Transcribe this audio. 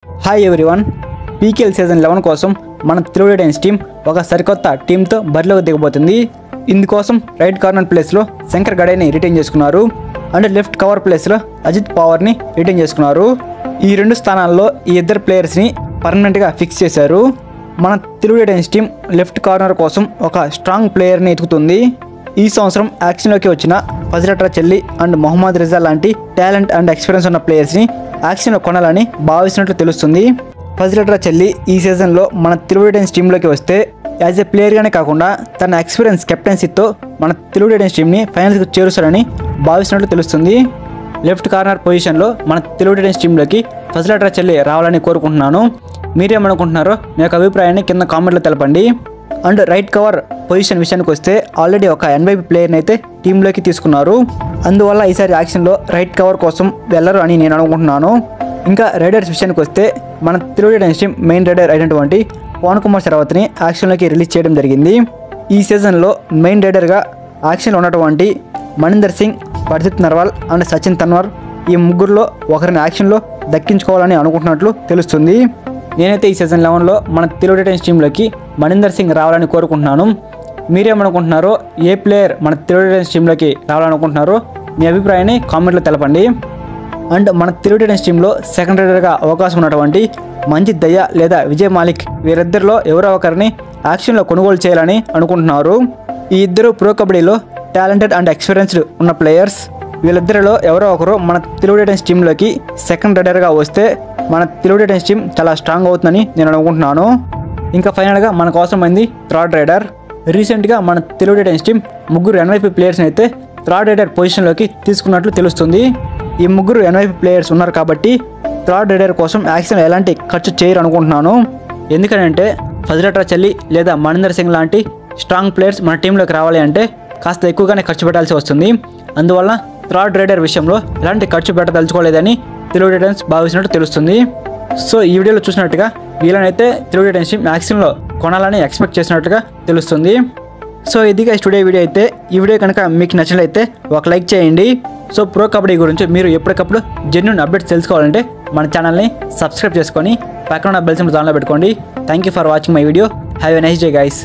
Hi everyone, PKL season 11 కోసం మన Telugu titans team ఒక సరికొత్త టీంతో బరిలోకి దిగబోతుంది. ఇందుకోసం రైట్ కార్నర్ ప్లేస్లో శంకర్ గడేని రిటైన్ చేసుకున్నారు అండ్ లెఫ్ట్ కవర్ ప్లేస్లో అజిత్ పవార్ని రిటైన్ చేసుకున్నారు. ఈ రెండు స్థానాల్లో ఈ ఇద్దరు ప్లేయర్స్ని పర్మనెంట్గా ఫిక్స్ చేశారు. మన Telugu titans team left corner కోసం ఒక స్ట్రాంగ్ ప్లేయర్ని ఎతుకుతుంది. ఈ సంవత్సరం యాక్షన్లోకి వచ్చిన ఫజిల్ చెల్లి అండ్ మొహమ్మద్ రిజా లాంటి టాలెంట్ అండ్ ఎక్స్పీరియన్స్ ఉన్న ప్లేయర్స్ని యాక్షన్లో కొనాలని భావిస్తున్నట్లు తెలుస్తుంది. ఫజిల్ చెల్లి ఈ సీజన్లో మన తెలుగు టైటన్స్ టీంలోకి వస్తే యాజ్ ఎ ప్లేయర్గానే కాకుండా తన ఎక్స్పీరియన్స్ కెప్టెన్సీతో మన తెలుగు టైటన్స్ టీంని ఫైనల్స్కి చేరుస్తారని భావిస్తున్నట్లు తెలుస్తుంది. లెఫ్ట్ కార్నర్ పొజిషన్లో మన తెలుగు టైటన్స్ టీంలోకి ఫజిల్ చెల్లి రావాలని కోరుకుంటున్నాను. మీరేమనుకుంటున్నారో మీ యొక్క అభిప్రాయాన్ని కింద కామెంట్లో తెలపండి. అండ్ రైట్ కవర్ పొజిషన్ విషయానికి వస్తే ఆల్రెడీ ఒక ఎన్వైపీ ప్లేయర్ని అయితే టీంలోకి తీసుకున్నారు. అందువల్ల ఈసారి యాక్షన్లో రైట్ కవర్ కోసం వెళ్ళరు అని నేను అనుకుంటున్నాను. ఇంకా రైడర్స్ విషయానికి వస్తే మన Telugu titans team main raider అయినటువంటి పవన్ కుమార్ శరావత్ని యాక్షన్లోకి రిలీజ్ చేయడం జరిగింది. ఈ సీజన్లో మెయిన్ రైడర్గా యాక్షన్లో ఉన్నటువంటి మణీందర్ సింగ్, పర్సిత్ నర్వాల్ అండ్ సచిన్ తన్వర్ ఈ ముగ్గురులో ఒకరిని యాక్షన్లో దక్కించుకోవాలని అనుకుంటున్నట్లు తెలుస్తుంది. నేనైతే ఈ సీజన్ 11లో మన తెలుగు టైటన్స్ టీంలోకి మణీందర్ సింగ్ రావాలని కోరుకుంటున్నాను. మీరేమనుకుంటున్నారో, ఏ ప్లేయర్ మన తెలుగు టైటన్స్ టీంలోకి రావాలనుకుంటున్నారో మీ అభిప్రాయాన్ని కామెంట్లో తెలపండి. అండ్ మన తెలుగు టైటన్స్ టీంలో సెకండ్ రైడర్గా అవకాశం ఉన్నటువంటి మంజిత్ దయ్యా లేదా విజయ్ మాలిక్ వీరిద్దరిలో ఎవరో ఒకరిని యాక్షన్లో కొనుగోలు చేయాలని అనుకుంటున్నారు. ఈ ఇద్దరు ప్రో కబడ్డీలో టాలెంటెడ్ అండ్ ఎక్స్పీరియన్స్డ్ ఉన్న ప్లేయర్స్. వీళ్ళిద్దరిలో ఎవరో ఒకరు మన తెలుగు టైటన్స్ టీంలోకి సెకండ్ రైడర్గా వస్తే మన తెలుగు టైటన్స్ టీం చాలా స్ట్రాంగ్ అవుతుందని నేను అనుకుంటున్నాను. ఇంకా ఫైనల్గా మనకు అవసరమైంది థర్డ్ రైడర్. రీసెంట్గా మన తెలుగు టైటన్స్ టీం ముగ్గురు ఎన్వైపీ ప్లేయర్స్ని అయితే థర్డ్ రైడర్ పొజిషన్లోకి తీసుకున్నట్లు తెలుస్తుంది. ఈ ముగ్గురు ఎన్వైపీ ప్లేయర్స్ ఉన్నారు కాబట్టి థర్డ్ రైడర్ కోసం యాక్షన్ ఎలాంటి ఖర్చు చేయరు అనుకుంటున్నాను. ఎందుకంటే ఫజిల్ చెల్లి లేదా మణీందర్ సింగ్ లాంటి స్ట్రాంగ్ ప్లేయర్స్ మన టీంలోకి రావాలి అంటే కాస్త ఎక్కువగానే ఖర్చు పెట్టాల్సి వస్తుంది. అందువల్ల థర్డ్ రైడర్ విషయంలో ఎలాంటి ఖర్చు పెట్టదలుచుకోలేదని తెలుగు టైటన్స్ భావిస్తున్నట్టు తెలుస్తుంది. సో ఈ వీడియోలో చూసినట్టుగా వీళ్ళనైతే తెలుగు టైటన్స్ టీం యాక్షన్లో కొనాలని ఎక్స్పెక్ట్ చేసినట్టుగా తెలుస్తుంది. సో ఇదిగా స్టూడియో వీడియో అయితే. ఈ వీడియో కనుక మీకు నచ్చినట్లయితే ఒక లైక్ చేయండి. సో ప్రో కబడ్డీ గురించి మీరు ఎప్పటికప్పుడు జెన్యూన్ అప్డేట్స్ తెలుసుకోవాలంటే మన ఛానల్ని సబ్స్క్రైబ్ చేసుకొని పక్కన బెల్ సింబల్ ఆన్లో పెట్టుకోండి. Thank you for watching my video. Have a nice day guys.